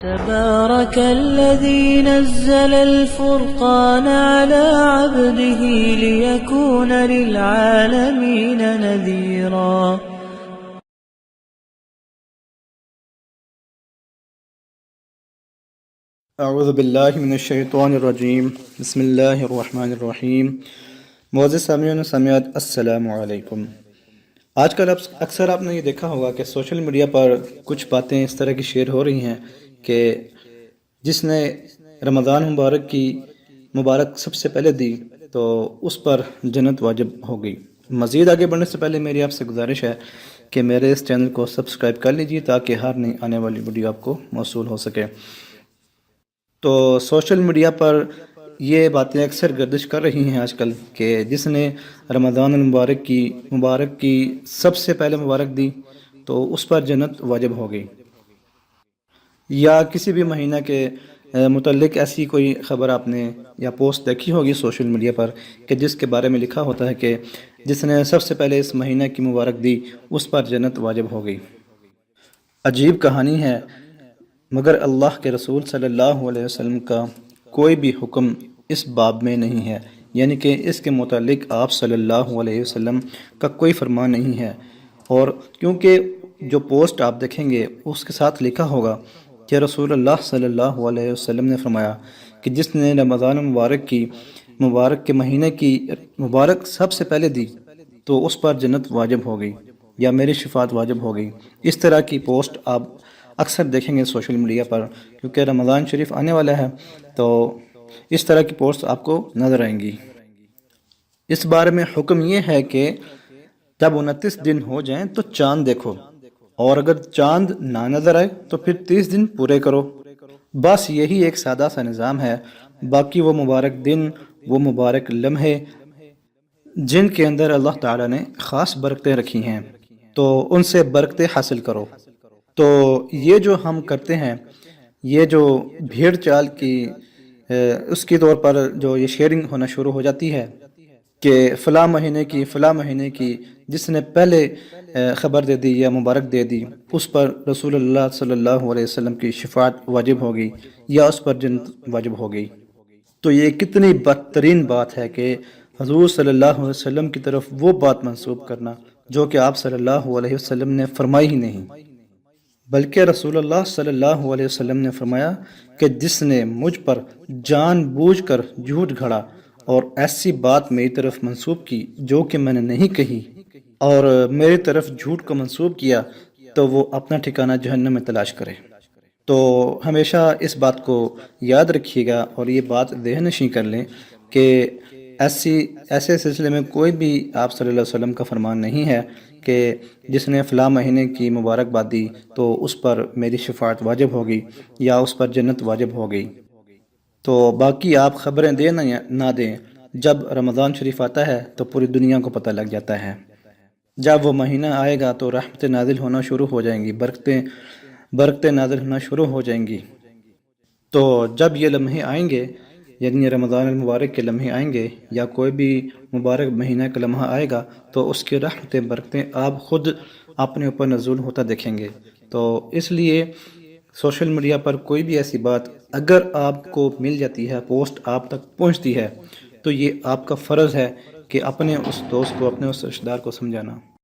تبارك الذي نزل الفرقان على عبده ليكون للعالمين نذيرا. اعوذ باللہ من الشیطان الرجیم بسم اللہ الرحمن الرحیم. معزز سامعین و سامعات، السلام علیکم. آج کل اکثر آپ نے یہ دیکھا ہوگا کہ سوشل میڈیا پر کچھ باتیں اس طرح کی شیئر ہو رہی ہیں کہ جس نے رمضان مبارک کی مبارک سب سے پہلے دی تو اس پر جنت واجب ہو گئی. مزید آگے بڑھنے سے پہلے میری آپ سے گزارش ہے کہ میرے اس چینل کو سبسکرائب کر لیجیے تاکہ ہر نئی آنے والی ویڈیو آپ کو موصول ہو سکے. تو سوشل میڈیا پر یہ باتیں اکثر گردش کر رہی ہیں آج کل کہ جس نے رمضان المبارک کی سب سے پہلے مبارک دی تو اس پر جنت واجب ہو گئی، یا کسی بھی مہینہ کے متعلق ایسی کوئی خبر آپ نے یا پوسٹ دیکھی ہوگی سوشل میڈیا پر کہ جس کے بارے میں لکھا ہوتا ہے کہ جس نے سب سے پہلے اس مہینہ کی مبارک دی اس پر جنت واجب ہو گئی. عجیب کہانی ہے، مگر اللہ کے رسول صلی اللہ علیہ وسلم کا کوئی بھی حکم اس باب میں نہیں ہے، یعنی کہ اس کے متعلق آپ صلی اللہ علیہ وسلم کا کوئی فرمان نہیں ہے. اور کیونکہ جو پوسٹ آپ دیکھیں گے اس کے ساتھ لکھا ہوگا کہ رسول اللہ صلی اللہ علیہ وسلم نے فرمایا کہ جس نے رمضان مبارک کے مہینے کی مبارک سب سے پہلے دی تو اس پر جنت واجب ہو گئی یا میری شفاعت واجب ہو گئی. اس طرح کی پوسٹ آپ اکثر دیکھیں گے سوشل میڈیا پر، کیونکہ رمضان شریف آنے والا ہے تو اس طرح کی پوسٹ آپ کو نظر آئیں گی. اس بارے میں حکم یہ ہے کہ جب 29 دن ہو جائیں تو چاند دیکھو، اور اگر چاند نہ نظر آئے تو پھر 30 دن پورے کرو. بس یہی ایک سادہ سا نظام ہے. باقی وہ مبارک دن، وہ مبارک لمحے جن کے اندر اللہ تعالیٰ نے خاص برکتیں رکھی ہیں تو ان سے برکتیں حاصل کرو. تو یہ جو ہم کرتے ہیں، یہ جو بھیڑ چال کی اس کی طور پر جو یہ شیئرنگ ہونا شروع ہو جاتی ہے کہ فلاں مہینے کی جس نے پہلے خبر دے دی یا مبارک دے دی اس پر رسول اللہ صلی اللہ علیہ وسلم کی شفاعت واجب ہو گئی یا اس پر جنت واجب ہو گئی. تو یہ کتنی بدترین بات ہے کہ حضور صلی اللہ علیہ وسلم کی طرف وہ بات منسوب کرنا جو کہ آپ صلی اللہ علیہ وسلم نے فرمائی ہی نہیں، بلکہ رسول اللہ صلی اللہ علیہ وسلم نے فرمایا کہ جس نے مجھ پر جان بوجھ کر جھوٹ گھڑا اور ایسی بات میری طرف منسوب کی جو کہ میں نے نہیں کہی اور میری طرف جھوٹ کو منسوب کیا تو وہ اپنا ٹھکانہ جہنم میں تلاش کرے. تو ہمیشہ اس بات کو یاد رکھیے گا اور یہ بات ذہن نشین کر لیں کہ ایسے سلسلے میں کوئی بھی آپ صلی اللہ علیہ وسلم کا فرمان نہیں ہے کہ جس نے فلاں مہینے کی مبارک باد دی تو اس پر میری شفاعت واجب ہوگی یا اس پر جنت واجب ہو گئی. تو باقی آپ خبریں دیں نہ دیں، جب رمضان شریف آتا ہے تو پوری دنیا کو پتہ لگ جاتا ہے. جب وہ مہینہ آئے گا تو رحمتیں نازل ہونا شروع ہو جائیں گی، برکتیں نازل ہونا شروع ہو جائیں گی. تو جب یہ لمحے آئیں گے، یعنی رمضان المبارک کے لمحے آئیں گے یا کوئی بھی مبارک مہینہ کا لمحہ آئے گا تو اس کی رحمتیں برکتیں آپ خود اپنے اوپر نزول ہوتا دیکھیں گے. تو اس لیے سوشل میڈیا پر کوئی بھی ایسی بات اگر آپ کو مل جاتی ہے، پوسٹ آپ تک پہنچتی ہے، تو یہ آپ کا فرض ہے کہ اپنے اس دوست کو، اپنے اس رشتہ دار کو سمجھانا.